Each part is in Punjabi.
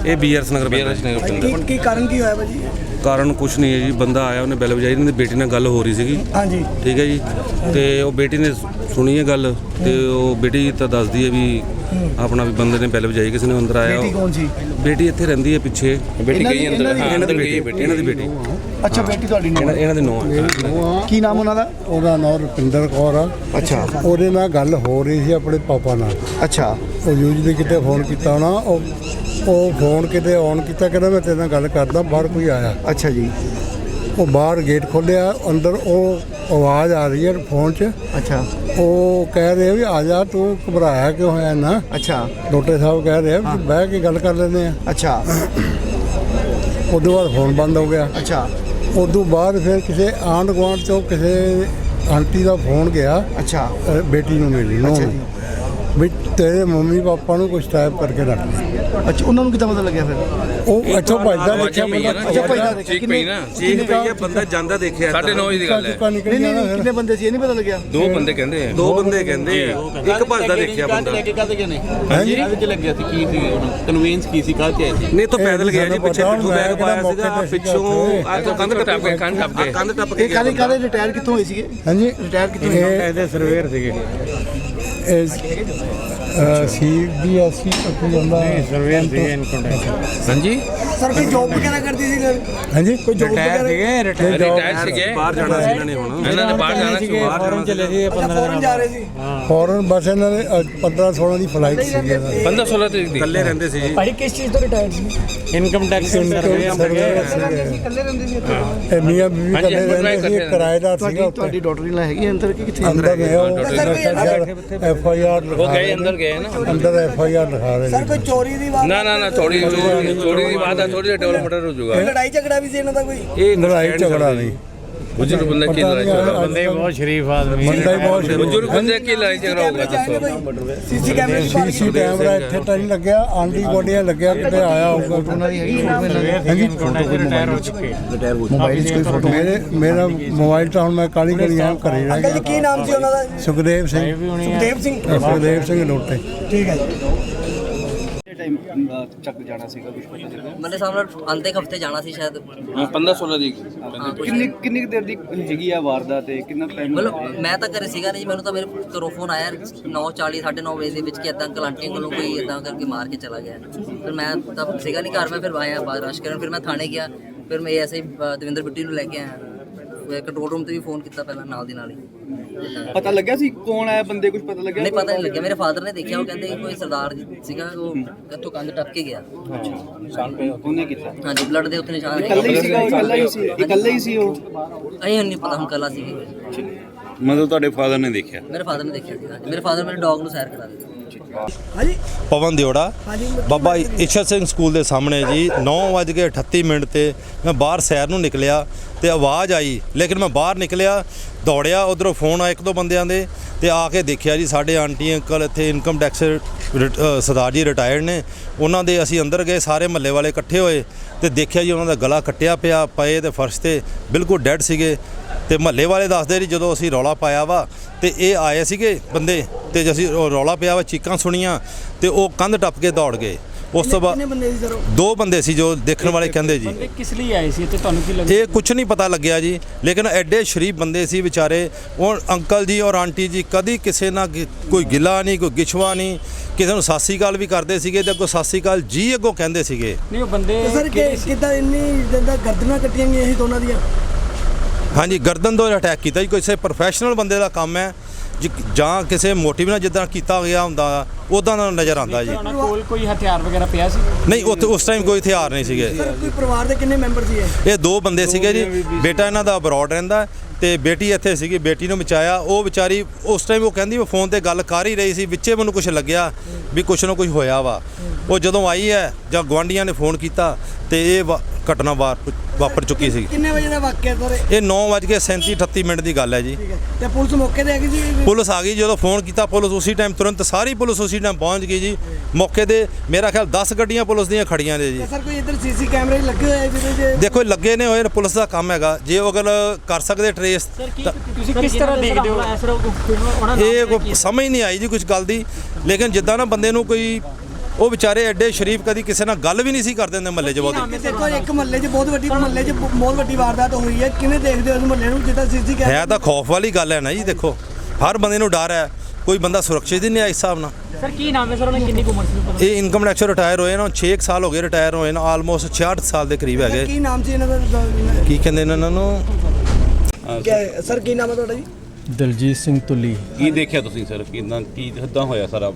ਇਹ BRS ਨਗਰ ਪਿੰਡ। ਕੀ ਕਾਰਨ ਕੀ ਹੋਇਆ ਭਾਜੀ? ਕਾਰਨ ਕੁਛ ਨਹੀਂ ਹੈ ਜੀ, ਬੰਦਾ ਆਇਆ ਉਹਨੇ ਬੈਲ ਵਜਾਈ, ਇਹਨਾਂ ਦੀ ਬੇਟੀ ਨਾਲ ਗੱਲ ਹੋ ਰਹੀ ਸੀਗੀ। ਹਾਂਜੀ ਠੀਕ ਹੈ ਜੀ। ਤੇ ਉਹ ਬੇਟੀ ਨੇ ਸੁਣੀ ਹੈ ਗੱਲ, ਤੇ ਉਹ ਬੇਟੀ ਤਾਂ ਦੱਸਦੀ ਹੈ ਵੀ ਆਪਣਾ ਵੀ ਬੰਦੇ ਨੇ ਬੈਲ ਵਜਾਈ, ਕਿਸੇ ਨੇ ਅੰਦਰ ਆਇਆ। ਬੇਟੀ ਕੌਣ ਸੀ? ਬੇਟੀ ਇੱਥੇ ਰਹਿੰਦੀ ਹੈ ਪਿੱਛੇ। ਬੇਟੀ ਗਈ ਅੰਦਰ, ਇਹਨਾਂ ਦੀ ਬੇਟੀ। ਅੱਛਾ ਬੇਟੀ ਤੁਹਾਡੀ ਨੂੰਹ? ਇਹਨਾਂ ਦੇ ਨੂੰਹ। ਕੀ ਨਾਮ ਉਹਨਾਂ ਦਾ? ਉਹਦਾ ਨਾਮ ਰੁਪਿੰਦਰ ਕੌਰ ਆ। ਅੱਛਾ ਉਹਦੇ ਨਾਲ ਗੱਲ ਹੋ ਰਹੀ ਸੀ ਆਪਣੇ ਪਾਪਾ ਨਾਲ। ਅੱਛਾ ਉਹ ਯੂਜਲੀ ਕਿਤੇ ਫੋਨ ਕੀਤਾ ਹੋਣਾ, ਉਹ ਫੋਨ ਕਿਤੇ ਔਨ ਕੀਤਾ, ਕਹਿੰਦਾ ਮੈਂ ਤੇਰੇ ਨਾਲ ਗੱਲ ਕਰਦਾ, ਬਾਹਰ ਕੋਈ ਆਇਆ। ਅੱਛਾ ਜੀ। ਉਹ ਬਾਹਰ ਗੇਟ ਖੋਲ੍ਹਿਆ, ਅੰਦਰ ਉਹ ਆਵਾਜ਼ ਆ ਰਹੀ ਹੈ ਫੋਨ 'ਚ। ਅੱਛਾ ਉਹ ਕਹਿ ਰਹੇ ਵੀ ਆ ਜਾ, ਤੂੰ ਘਬਰਾਇਆ ਕਿਉਂ ਹੋਇਆ ਨਾ। ਅੱਛਾ ਡੋਟੇ ਸਾਹਿਬ ਕਹਿ ਰਹੇ ਵੀ ਬਹਿ ਕੇ ਗੱਲ ਕਰ ਲੈਂਦੇ ਆ। ਅੱਛਾ ਉਦੋਂ ਬਾਅਦ ਫੋਨ ਬੰਦ ਹੋ ਗਿਆ। ਅੱਛਾ ਉਦੋਂ ਬਾਅਦ ਫਿਰ ਕਿਸੇ ਆਂਢ ਗੁਆਂਢ ਤੋਂ ਕਿਸੇ ਆਂਟੀ ਦਾ ਫੋਨ ਗਿਆ ਅੱਛਾ ਬੇਟੀ ਨੂੰ ਮਿਲੀ ਨੂੰ ਅੱਛਾ ਜੀ। ਵੀ ਤੇਰੇ ਮੰਮੀ ਪਾਪਾ ਨੂੰ ਕੁਛ ਟਾਈਪ ਕਰਕੇ ਰੱਖ ਲਈ। ਅੱਛਾ ਉਹਨਾਂ ਨੂੰ ਕਿੱਦਾਂ ਪਤਾ ਲੱਗਿਆ ਫਿਰ? ਉਹ ਇੱਥੋਂ ਭੱਜਦਾ ਦੇਖਿਆ ਬੰਦਾ। ਅੱਛਾ ਭੱਜਦਾ ਦੇਖਿਆ। ਠੀਕ ਪਈ ਨਾ, ਚੀਕ ਪਈ ਹੈ, ਬੰਦਾ ਜਾਂਦਾ ਦੇਖਿਆ। 9:30 ਦੀ ਗੱਲ ਹੈ। ਨਿਕਲ ਨਹੀਂ ਨਹੀਂ ਕਿੰਨੇ ਬੰਦੇ ਸੀ ਇਹ ਨਹੀਂ ਪਤਾ ਲੱਗਿਆ? ਦੋ ਬੰਦੇ ਕਹਿੰਦੇ ਆ। ਦੋ ਬੰਦੇ ਕਹਿੰਦੇ ਆ, ਇੱਕ ਭੱਜਦਾ ਦੇਖਿਆ ਬੰਦਾ। ਹਾਂਜੀ ਲੱਗਿਆ ਸੀ ਕੀ ਸੀ ਕਨਵੀਨਸ ਕੀ ਸੀ ਕਾਹ ਤੇ ਆਏ ਸੀ? ਨਹੀਂ ਤਾਂ ਪੈਦਲ ਗਿਆ ਜੀ, ਪਿੱਛੇ ਪਿੱਛੋਂ ਬੈਗ ਪਾਇਆ ਸੀਗਾ, ਪਿੱਛੋਂ ਆ ਤੋਂ ਕੰਧ ਟੱਪ ਕੇ ਕੰਧ ਟੱਪ ਕੇ ਇਹ ਕਾਲੇ ਰਿਟਾਇਰ ਕਿੱਥੋਂ ਹੋਏ ਸੀਗੇ? ਹਾਂਜੀ ਰਿਟਾਇਰ ਕਿੱਥੋਂ ਹੋਏ? ਇਹਦੇ ਸਰਵੇਅਰ ਸੀਗੇ। CBSE ਕੋਈ ਹੁੰਦਾ ਸਰਵੇਅਰ ਸੀਗੇ ਇਨਕਮ ਟੈਕਸ। ਹਾਂਜੀ ਸਰ ਕੋਈ ਜੌਬ ਵਗੈਰਾ ਕਰਦੀ ਸੀ? ਹਾਂਜੀ ਕੋਈ ਜੌਬ ਵਗੈਰਾ? ਰਿਟਾਇਰ ਸੀਗੇ, ਬਾਹਰ ਜਾਣਾ ਸੀ ਇਹਨਾਂ ਨੇ ਹੁਣ। ਇਹਨਾਂ ਨੇ ਬਾਹਰ ਜਾਣਾ ਸੀ। ਫੋਰਨ ਚਲੇ ਸੀ। ਫੋਰਨ ਜਾ ਰਹੇ ਸੀ? ਫੋਰਨ ਬਸ ਇਹਨਾਂ ਦੇ 15-16 ਦੀ ਫਲਾਈਟ ਸੀਗੀ ਇਹਨਾਂ ਦੀ। 15-16 ਤਰੀਕ ਦੀ ਇਕੱਲੇ ਰਹਿੰਦੇ ਸੀ ਜੀ। ਭਾਈ ਕਿਸ ਚੀਜ਼ ਤੋਂ ਰਿਟਾਇਰ ਸੀ? ਇਨਕਮ ਟੈਕਸ ਇਕੱਲੇ ਰਹਿੰਦੇ ਸੀ? ਇਹ ਮੀਆਂ ਬੀਵੀ ਇਕੱਲੇ ਰਹਿੰਦੇ ਸੀ, ਕਿਰਾਏਦਾਰ ਸੀਗਾ ਉੱਥੇ। ਤੁਹਾਡੀ ਡਾਟਰ ਇਨ ਹੈਗੀ ਅੰਦਰ ਕਿ ਕਿੱਥੇ? ਅੰਦਰ ਗਏ ਉਹ FIR ਉਹ ਗਏ ਅੰਦਰ ਗਏ ਨਾ। ਅੰਦਰ FIR ਲਿਖਾ ਰਹੇ ਸਰ ਕੋਈ ਚੋਰੀ ਦੀ ਬਾਤ? ਨਾ ਥੋੜੀ ਦੀ ਬਾਤ ਹੈ, ਥੋੜੀ ਜਿਹੀ ਡਿਵੈਲਪਮੈਂਟ ਹੋ ਜਾਊਗਾ। ਲੜਾਈ ਝਗੜਾ ਵੀ ਸੀ ਇਹਨਾਂ ਦਾ ਕੋਈ? ਇਹ ਲੜਾਈ ਝਗੜਾ ਨਹੀਂ। ਬਜ਼ੁਰਗ ਬੰਦੇ ਕੀ ਲੜਾਈ ਝਗੜਾ? ਬੰਦੇ ਬਹੁਤ ਸ਼ਰੀਫ ਆਦਮੀ। ਬੰਦਾ ਹੀ ਬਹੁਤ ਸ਼ਰੀਫ। ਬਜ਼ੁਰਗ ਬੰਦੇ ਕੀ ਲੜਾਈ ਝਗੜਾ ਹੋਊਗਾ ਦੱਸੋ? ਸੀਸੀ ਕੈਮਰੇ ਦੀ ਬਾਤ? CC ਕੈਮਰਾ ਇੱਥੇ ਤਾਂ ਨਹੀਂ ਲੱਗਿਆ, ਆਂਢੀ ਗੁਆਂਢੀਆਂ ਲੱਗਿਆ, ਕਿਤੇ ਆਇਆ ਹੋਊਗਾ। ਉਹਨਾਂ ਦੀ ਹੈਗੀ ਫੋਟੋ? ਰਿਟਾਇਰ ਹੋ ਚੁੱਕੇ। ਮੋਬਾਈਲ 'ਚ ਕੋਈ ਫੋਟੋ? ਮੇਰਾ ਮੋਬਾਈਲ ਤਾਂ ਹੁਣ ਮੈਂ ਕਾਲੀ ਘੜੀ ਆ ਘਰੇ ਰਹਿ ਅੰਕਲ ਜੀ ਕੀ ਨਾਮ ਸੀ ਉਹਨਾਂ ਦਾ? ਸੁਖਦੇਵ ਸਿੰਘ। ਸੁਖਦੇਵ ਸਿੰਘ ਲੋਟੇ। ਠੀਕ ਹੈ ਜੀ। ਚੱਕ ਜਾਣਾ ਸੀਗਾ ਕੁਝ ਪਤਾ ਚੱਲਿਆ? ਮੇਰੇ ਸਾਹਮਣੇ ਆਂਦੇ ਹਫਤੇ ਜਾਣਾ ਸੀ ਸ਼ਾਇਦ। 15-16 ਦੀ ਕਿੰਨੀ ਕੁ ਦੇਰ ਦੀ ਹੈਗੀ ਆ ਵਾਰਦਾਤ ਤੇ ਕਿੰਨਾ ਟਾਈਮ? ਮਤਲਬ ਮੈਂ ਤਾਂ ਘਰੇ ਸੀਗਾ ਨਹੀਂ, ਮੈਨੂੰ ਤਾਂ ਮੇਰੇ ਘਰੋਂ ਫੋਨ ਆਇਆ 9:40 9:30 ਵਜੇ ਦੇ ਵਿੱਚ ਕਿ ਇਦਾਂ ਅੰਕਲ ਆਂਟੀ ਕੋਲੋਂ ਕੋਈ ਇਦਾਂ ਕਰਕੇ ਮਾਰ ਕੇ ਚਲਾ ਗਿਆ। ਫਿਰ ਮੈਂ ਤਾਂ ਸੀਗਾ ਨਹੀਂ ਘਰ, ਮੈਂ ਫਿਰ ਆਇਆ ਬਾਹਰ ਰਸ਼ ਕਰਨ, ਫਿਰ ਮੈਂ ਥਾਣੇ ਗਿਆ, ਫਿਰ ਮੈਂ ਐਸੇ ਦਵਿੰਦਰ ਬਿੱਟੀ ਨੂੰ ਲੈ ਕੇ ਆਇਆ। ਕੰਟਰੋਲ ਰੂਮ ਤੇ ਵੀ ਫੋਨ ਕੀਤਾ ਪਹਿਲਾਂ ਨਾਲ ਦੀ ਨਾਲ ਹੀ। ਪਤਾ ਲੱਗਿਆ ਸੀ ਕੌਣ ਆਇਆ ਬੰਦੇ, ਕੁਝ ਪਤਾ ਲੱਗਿਆ? ਨਹੀਂ ਪਤਾ ਨਹੀਂ ਲੱਗਿਆ, ਮੇਰੇ ਫਾਦਰ ਨੇ ਦੇਖਿਆ, ਉਹ ਕਹਿੰਦੇ ਕੋਈ ਸਰਦਾਰ ਸੀਗਾ, ਉਹ ਇੱਥੋਂ ਕੰਧ ਟੱਪ ਕੇ ਗਿਆ। ਉਹਨੇ ਕੀਤਾ? ਹਾਂਜੀ ਬਲੱਡ ਦੇ ਉੱਥੇ ਨਿਸ਼ਾਨ ਇਕੱਲਾ ਹੀ ਸੀਗਾ? ਇਕੱਲਾ ਹੀ ਸੀ ਉਹ? ਅਹੀਂ ਨਹੀਂ ਪਤਾ ਹੁਣ ਕੱਲਾ ਸੀ। ਮਤਲਬ ਤੁਹਾਡੇ ਫਾਦਰ ਨੇ ਦੇਖਿਆ? ਮੇਰੇ ਫਾਦਰ ਨੇ ਦੇਖਿਆ ਸੀ। ਮੇਰੇ ਫਾਦਰ ਮੇਰੇ ਡੌਗ ਨੂੰ ਸੈਰ ਕਰਾ ਦਿੱਤੀ। ਹਾਂਜੀ ਪਵਨ ਦਿਓੜਾ ਬਾਬਾ ਈਸ਼ਰ ਸਿੰਘ ਸਕੂਲ ਦੇ ਸਾਹਮਣੇ ਜੀ। 9:38 ਤੇ ਮੈਂ ਬਾਹਰ ਸੈਰ ਨੂੰ ਨਿਕਲਿਆ ਤੇ ਆਵਾਜ਼ ਆਈ, ਲੇਕਿਨ ਮੈਂ ਬਾਹਰ ਨਿਕਲਿਆ, ਦੌੜਿਆ, ਉਧਰੋਂ ਫੋਨ ਆਇਆ 1-2 ਬੰਦਿਆਂ ਦੇ, ਤੇ ਆ ਕੇ ਦੇਖਿਆ ਜੀ ਸਾਡੇ ਆਂਟੀ ਅੰਕਲ ਇੱਥੇ income tax Sardar ji retired ਨੇ, ਉਹਨਾਂ ਦੇ ਅਸੀਂ ਅੰਦਰ ਗਏ, ਸਾਰੇ ਮਹੱਲੇ ਵਾਲੇ ਇਕੱਠੇ ਹੋਏ ਤੇ ਦੇਖਿਆ ਜੀ ਉਹਨਾਂ ਦਾ ਗਲਾ ਕੱਟਿਆ ਪਿਆ ਪਏ ਤੇ ਫਰਸ਼ ਤੇ ਬਿਲਕੁਲ ਡੈਡ ਸੀਗੇ। ਤੇ ਮਹੱਲੇ ਵਾਲੇ ਦੱਸਦੇ ਜੀ ਜਦੋਂ ਅਸੀਂ ਰੌਲਾ ਪਾਇਆ ਵਾ ਤੇ ਇਹ ਆਏ ਸੀਗੇ ਬੰਦੇ, ਤੇ ਅਸੀਂ ਰੌਲਾ ਪਿਆ ਵਾ, ਚੀਕਾਂ ਸੁਣੀਆਂ ਤੇ ਉਹ ਕੰਧ ਟੱਪ ਕੇ ਦੌੜ ਗਏ। ਉਸ ਤੋਂ ਬਾਅਦ 2 ਬੰਦੇ ਸੀ ਜੋ ਦੇਖਣ ਵਾਲੇ ਕਹਿੰਦੇ ਜੀ। ਕਿਸ ਲਈ ਆਏ ਸੀ ਤੇ ਤੁਹਾਨੂੰ ਕੀ ਲੱਗਦਾ? ਇਹ ਕੁਝ ਨਹੀਂ ਪਤਾ ਲੱਗਿਆ ਜੀ, ਲੇਕਿਨ ਐਡੇ ਸ਼ਰੀਫ ਬੰਦੇ ਸੀ ਵਿਚਾਰੇ। ਉਹ ਅੰਕਲ ਜੀ ਔਰ ਆਂਟੀ ਜੀ ਕਦੀ ਕਿਸੇ ਨਾਲ ਕੋਈ ਗਿਲਾ ਨਹੀਂ, ਕੋਈ ਗਿਛਵਾ ਨਹੀਂ, ਕਿਸੇ ਨੂੰ ਸਤਿ ਸ਼੍ਰੀ ਅਕਾਲ ਵੀ ਕਰਦੇ ਸੀਗੇ ਤੇ ਅੱਗੋਂ ਸਤਿ ਸ਼੍ਰੀ ਅਕਾਲ ਜੀ ਅੱਗੋਂ ਕਹਿੰਦੇ ਸੀਗੇ। ਨਹੀਂ ਉਹ ਬੰਦੇ ਸਰ ਕਿੱਦਾਂ ਇੰਨੀ ਜਿੱਦਾਂ ਗਰਦਨਾਂ ਕੱਟੀਆਂ ਗਈਆਂ ਸੀ ਦੋਨਾਂ ਦੀਆਂ? ਹਾਂਜੀ ਗਰਦਨ ਤੋਂ ਅਟੈਕ ਕੀਤਾ ਜੀ, ਕਿਸੇ ਪ੍ਰੋਫੈਸ਼ਨਲ ਬੰਦੇ ਦਾ ਕੰਮ ਹੈ ਜੀ, ਜਾਂ ਕਿਸੇ ਮੋਟਿਵ ਨਾਲ ਜਿੱਦਾਂ ਕੀਤਾ ਗਿਆ ਹੁੰਦਾ ਉੱਦਾਂ ਦਾ ਨਜ਼ਰ ਆਉਂਦਾ ਜੀ। ਉਹਨਾਂ ਕੋਲ ਕੋਈ ਹਥਿਆਰ ਵਗੈਰਾ ਪਿਆ ਸੀ? ਨਹੀਂ ਉੱਥੇ ਉਸ ਟਾਈਮ ਕੋਈ ਹਥਿਆਰ ਨਹੀਂ ਸੀਗੇ। ਸਰ ਕੋਈ ਪਰਿਵਾਰ ਦੇ ਕਿੰਨੇ ਮੈਂਬਰ ਸੀ ਇਹ 2 ਬੰਦੇ ਸੀਗੇ ਜੀ। ਬੇਟਾ ਇਹਨਾਂ ਦਾ ਅਬਰੋਡ ਰਹਿੰਦਾ ਤੇ ਬੇਟੀ ਇੱਥੇ ਸੀਗੀ, ਬੇਟੀ ਨੂੰ ਬਚਾਇਆ। ਉਹ ਵਿਚਾਰੀ ਉਸ ਟਾਈਮ ਉਹ ਕਹਿੰਦੀ ਉਹ ਫੋਨ ਤੇ ਗੱਲ ਕਰ ਹੀ ਰਹੀ ਸੀ, ਵਿੱਚੇ ਮੈਨੂੰ ਕੁਝ ਲੱਗਿਆ ਵੀ ਕੁਛ ਨਾ ਕੁਝ ਹੋਇਆ ਵਾ। ਉਹ ਜਦੋਂ ਆਈ ਹੈ ਜਾਂ ਗੁਆਂਢੀਆਂ ਨੇ ਫੋਨ ਕੀਤਾ ਤੇ ਇਹ ਘਟਨਾ ਵਾਪਰ ਚੁੱਕੀ ਸੀ। ਕਿੰਨੇ ਵਜੇ ਦਾ ਵਾਕਿਆ ਸਰ? ਇਹ 9:37-38 ਦੀ ਗੱਲ ਹੈ ਜੀ। ਠੀਕ ਹੈ ਤੇ ਪੁਲਿਸ ਮੌਕੇ ਤੇ ਆ ਗਈ ਸੀ? ਪੁਲਿਸ ਆ ਗਈ ਜਦੋਂ ਫੋਨ ਕੀਤਾ, ਪੁਲਿਸ ਉਸੇ ਟਾਈਮ ਤੁਰੰਤ ਸਾਰੀ ਪੁਲਿਸ ਉਸੇ ਟਾਈਮ ਪਹੁੰਚ ਗਈ ਜੀ ਮੌਕੇ ਤੇ। ਮੇਰਾ ਖਿਆਲ 10 ਗੱਡੀਆਂ ਪੁਲਿਸ ਦੀਆਂ ਖੜੀਆਂ ਨੇ ਜੀ। ਸਰ ਕੋਈ ਇੱਧਰ CC ਕੈਮਰੇ ਲੱਗੇ ਹੋਏ ਜਿਹਦੇ ਦੇਖੋ ਲੱਗੇ ਨੇ ਹੋਏ, ਪੁਲਿਸ ਦਾ ਕੰਮ ਹੈਗਾ, ਜੇ ਉਹ ਅਗਰ ਕਰ ਸਕਦੇ ਟਰੇਸ। ਤੁਸੀਂ ਕਿਸ ਤਰ੍ਹਾਂ ਦੇਖਦੇ ਹੋ? ਇਹ ਕੋਈ ਸਮਝ ਨਹੀਂ ਆਈ ਜੀ ਕੁਝ ਗੱਲ ਦੀ, ਲੇਕਿਨ ਜਿੱਦਾਂ ਨਾ ਬੰਦੇ ਨੂੰ ਕੋਈ ਉਹ ਵਿਚਾਰੇ ਐਡੇ ਸ਼ਰੀਫ ਕਦੀ ਕਿਸੇ ਨਾਲ ਗੱਲ ਵੀ ਨਹੀਂ ਸੀ ਕਰਦੇ ਹੁੰਦੇ ਮਹੱਲੇ 'ਚ ਬਹੁਤੀ। ਦੇਖੋ ਇੱਕ ਮਹੱਲੇ 'ਚ ਬਹੁਤ ਵੱਡੀ ਵਾਰਦਾਤ ਹੋਈ ਹੈ, ਕਿਵੇਂ ਦੇਖਦੇ ਹੋ ਇਸ ਮਹੱਲੇ ਨੂੰ ਜਿੱਦਾਂ ਸੀਸੀ ਕੈਮਰੇ ਹੈ ਤਾਂ ਖੌਫ ਵਾਲੀ ਗੱਲ ਹੈ ਨਾ ਜੀ। ਦੇਖੋ ਹਰ ਬੰਦੇ ਨੂੰ ਡਰ ਹੈ, ਕੋਈ ਬੰਦਾ ਸੁਰੱਖਿਅਤ ਹੀ ਨਹੀਂ ਹੈ ਇਸ ਹਿਸਾਬ ਨਾਲ। ਸਰ ਕੀ ਨਾਮ ਹੈ ਸਰ, ਉਹਨਾਂ ਕਿੰਨੀ ਕੁ ਉਮਰ ਸੀ? ਇਹ ਇਨਕਮ ਟੈਕਸ ਰਿਟਾਇਰ ਹੋਏ ਨਾ, 6 ਸਾਲ ਹੋ ਗਏ ਰਿਟਾਇਰ ਹੋਏ ਨਾ, ਆਲਮੋਸਟ 66 ਸਾਲ ਦੇ ਕਰੀਬ ਹੈਗੇ। ਕੀ ਨਾਮ ਸੀ ਇਹਨਾਂ ਦਾ? ਕੀ ਕਹਿੰਦੇ ਨੇ ਇਹਨਾਂ ਨੂੰ? ਸਰ ਕੀ ਨਾਮ ਹੈ ਤੁਹਾਡਾ ਜੀ? ਦਲਜੀਤ ਸਿੰਘ ਤੁੱਲੀ। ਕੀ ਦੇਖਿਆ ਤੁਸੀਂ ਸਰ, ਕਿੱਦਾਂ ਹੋਇਆ ਸਾਰਾ?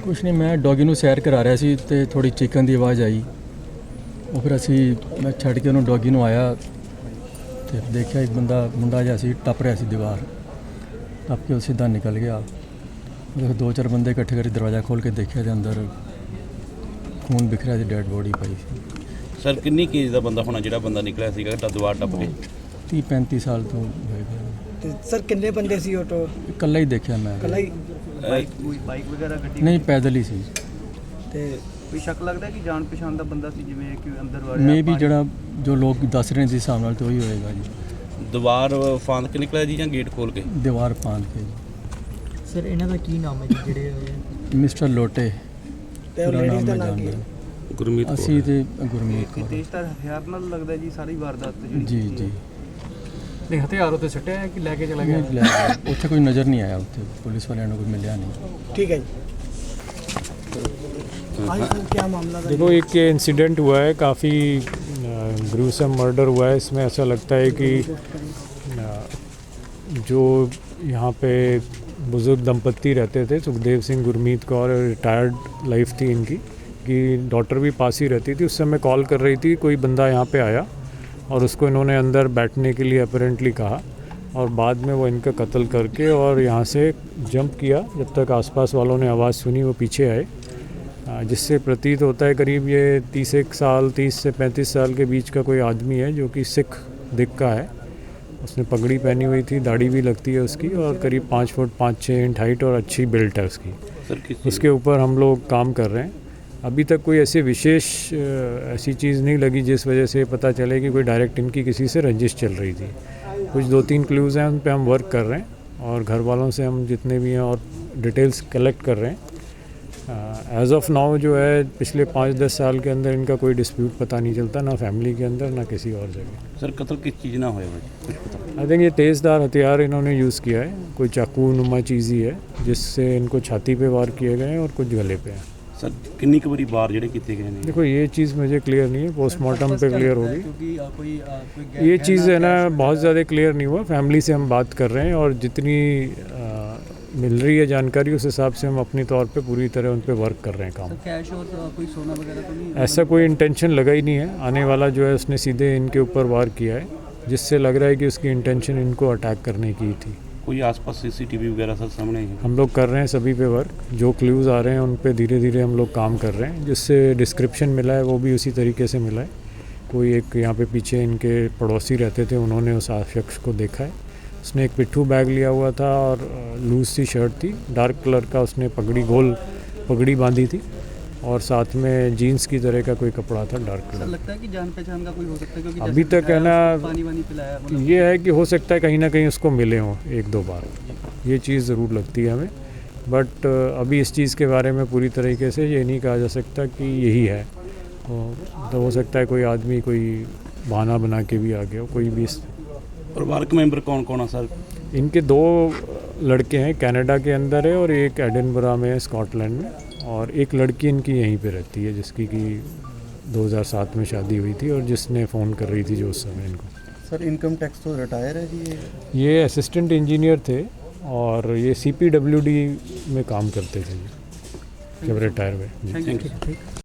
ਕੁਛ ਨਹੀਂ, ਮੈਂ ਡੌਗੀ ਨੂੰ ਸੈਰ ਕਰਾ ਰਿਹਾ ਸੀ ਤੇ ਥੋੜੀ ਚੀਕਣ ਦੀ ਆਵਾਜ਼ ਆਈ। ਉਹ ਫਿਰ ਮੈਂ ਛੱਡ ਕੇ ਉਹਨੂੰ ਡੌਗੀ ਨੂੰ ਆਇਆ ਤੇ ਦੇਖਿਆ ਇੱਕ ਮੁੰਡਾ ਜਿਹਾ ਸੀ ਟੱਪ ਰਿਹਾ ਸੀ ਦੀਵਾਰ, ਟੱਪ ਕੇ ਉਹ ਸਿੱਧਾ ਨਿਕਲ ਗਿਆ। ਉਹ 2-4 ਬੰਦੇ ਇਕੱਠੇ ਕਰਕੇ ਦਰਵਾਜ਼ਾ ਖੋਲ੍ਹ ਕੇ ਦੇਖਿਆ ਤੇ ਅੰਦਰ ਖੂਨ ਬਿਖਰਿਆ ਸੀ, ਡੈਡ ਬੋਡੀ ਪਈ ਸੀ। ਸਰ ਕਿੰਨੀ ਕੇਜ ਦਾ ਬੰਦਾ ਹੋਣਾ ਜਿਹੜਾ ਬੰਦਾ ਨਿਕਲਿਆ ਸੀਗਾ ਦੀਵਾਰ ਟੱਪ ਕੇ? 30-35 ਸਾਲ ਤੋਂ ਹੋਏਗਾ। ਤੇ ਸਰ ਕਿੰਨੇ ਬੰਦੇ ਸੀ ਆਟੋ? ਇਕੱਲਾ ਹੀ ਦੇਖਿਆ ਮੈਂ। ਇਕੱਲਾ ਹੀ? ਬਾਈਕ ਵਗੈਰਾ ਗੱਡੀ ਨਹੀਂ, ਪੈਦਲ ਹੀ ਸੀ। ਤੇ ਕੋਈ ਸ਼ੱਕ ਲੱਗਦਾ ਕਿ ਜਾਣ ਪਛਾਣ ਦਾ ਬੰਦਾ ਸੀ, ਜਿਵੇਂ ਕਿ ਅੰਦਰ ਵਾੜਿਆ? ਮੇ ਵੀ ਜਿਹੜਾ ਜੋ ਲੋਕ ਦੱਸ ਰਹੇ ਸੀ ਹਿਸਾਬ ਨਾਲ ਤਾਂ ਉਹੀ ਹੋਏਗਾ ਜੀ। ਦੀਵਾਰ ਫਾਂਦ ਕੇ ਨਿਕਲਿਆ ਜੀ ਜਾਂ ਗੇਟ ਖੋਲ ਕੇ? ਦੀਵਾਰ ਪਾਣ ਕੇ। ਸਰ ਇਹਨਾਂ ਦਾ ਕੀ ਨਾਮ ਹੈ ਜੀ ਜਿਹੜੇ ਮਿਸਟਰ ਲੋਟੇ। ਤੇ ਉਹ ਲੇਡੀਜ਼ ਦਾ ਨਾਮ ਕੀ ਹੈ? ਗੁਰਮੀਤ ਕੌਰ। ਅਸੀਂ ਤੇ ਗੁਰਮੀਤ ਕੌਰ। ਤੇਜ਼ਧਾਰ ਹਥਿਆਰ ਨਾਲ ਲੱਗਦਾ ਜੀ ਸਾਰੀ ਵਾਰਦਾਤ ਜਿਹੜੀ ਜੀ ਜੀ। ਨੇ ਹਥਿਆਰ ਉੱਤੇ ਸੱਟਿਆ ਹੈ ਕਿ ਲੈ ਕੇ ਚਲਾ ਨਹੀਂ ਲੈ ਗਏ। ਉੱਥੇ ਕੋਈ ਨਜ਼ਰ ਨਹੀਂ ਆਇਆ, ਉੱਥੇ ਪੁਲਿਸ ਵਾਲਿਆਂ ਨੂੰ ਕੋਈ ਮਿਲਿਆ नहीं। ठीक है जी। आज सर क्या मामला था? देखो, एक ये इंसिडेंट हुआ है, काफ़ी ग्रूसम मर्डर हुआ है। इसमें ऐसा लगता है कि जो यहाँ पे बुज़ुर्ग दंपत्ति रहते थे, सुखदेव सिंह गुरमीत कौर, रिटायर्ड लाइफ थी इनकी, कि डॉटर भी पास ही रहती थी। उस समय कॉल कर रही थी, कोई बंदा यहाँ पे आया और उसको इन्होंने अंदर बैठने के लिए अपेरेंटली कहा और बाद में वो इनका कत्ल करके और यहाँ से जंप किया। जब तक आसपास वालों ने आवाज़ सुनी वो पीछे आए, जिससे प्रतीत होता है करीब ये 30 से 35 साल के बीच का कोई आदमी है, जो कि सिख दिख का है। उसने पगड़ी पहनी हुई थी, दाढ़ी भी लगती है उसकी, और करीब 5 फुट 5-6 इंच हाइट और अच्छी बिल्ट है उसकी। उसके ऊपर हम लोग काम कर रहे हैं। अभी तक कोई ऐसे विशेष ऐसी चीज़ नहीं लगी जिस वजह से पता चले कि कोई डायरेक्ट इनकी किसी से रंजिश चल रही थी। कुछ 2-3 क्लूज़ हैं, उन पे हम वर्क कर रहे हैं और घर वालों से हम जितने भी हैं और डिटेल्स कलेक्ट कर रहे हैं। एज ऑफ नाउ जो है पिछले 5-10 साल के अंदर इनका कोई डिस्प्यूट पता नहीं चलता, ना फैमिली के अंदर ना किसी और जगह। सर कत्ल किस चीज़ ना होया कुछ पता? आई थिंक ये तेज़दार हथियार इन्होंने यूज़ किया है, कोई चाकू नुमा चीज़ ही है, जिससे इनको छाती पे वार किए गए हैं और कुछ गले पे हैं। सर किन्नी क बारी बार ਜਿਹੜੇ ਕੀਤੇ गए हैं? देखो, ये चीज़ मुझे क्लियर नहीं है, पोस्टमार्टम पे क्लियर होगी। ये चीज़ है ना, बहुत ज़्यादा क्लियर नहीं हुआ। फैमिली से हम बात कर रहे हैं और जितनी मिल रही है जानकारी उस हिसाब से हम अपनी तौर पे पूरी तरह उन पे वर्क कर रहे हैं काम। कैश और कोई सोना वगैरह तो नहीं? ऐसा कोई इंटेंशन लगा ही नहीं है। आने वाला जो है उसने सीधे इनके ऊपर वार किया है, जिससे लग रहा है कि उसकी इंटेंशन इनको अटैक करने की थी। कोई आसपास सीसीटीवी वगैरह सर सामने है? हम लोग कर रहे हैं सभी पे वर्क। जो क्लूज़ आ रहे हैं उन पे धीरे धीरे हम लोग काम कर रहे हैं। जिससे डिस्क्रिप्शन मिला है वो भी उसी तरीके से मिला है। कोई एक यहाँ पे पीछे इनके पड़ोसी रहते थे, उन्होंने उस शख्स को देखा है। उसने एक पिट्ठू बैग लिया हुआ था और लूज सी शर्ट थी, डार्क कलर का। उसने गोल पगड़ी बांधी थी और साथ में जीन्स की तरह का कोई कपड़ा था, डार्क कलर। लगता है कि जान पहचान का कोई हो सकता है, क्योंकि अभी तक है ना, पानी वानी पिलाया, ये है कि हो सकता है कहीं ना कहीं उसको मिले हों 1-2 बार, ये चीज़ ज़रूर लगती है हमें। बट अभी इस चीज़ के बारे में पूरी तरीके से ये नहीं कहा जा सकता कि यही है। तो हो सकता है कोई आदमी कोई बहाना बना के भी आ गया हो, कोई भी। परिवारक मेंबर कौन कौन है सर? इनके 2 लड़के हैं, कनाडा के अंदर है और एक एडिनबरा में है, स्कॉटलैंड में, और एक लड़की इनकी यहीं पे रहती है, जिसकी कि 2007 में शादी हुई थी और जिसने फ़ोन कर रही थी जो उस समय इनको। सर इनकम टैक्स तो रिटायर है जी? ये असिस्टेंट इंजीनियर थे और ये CPWD में काम करते थे जब रिटायर हुए। Thank you.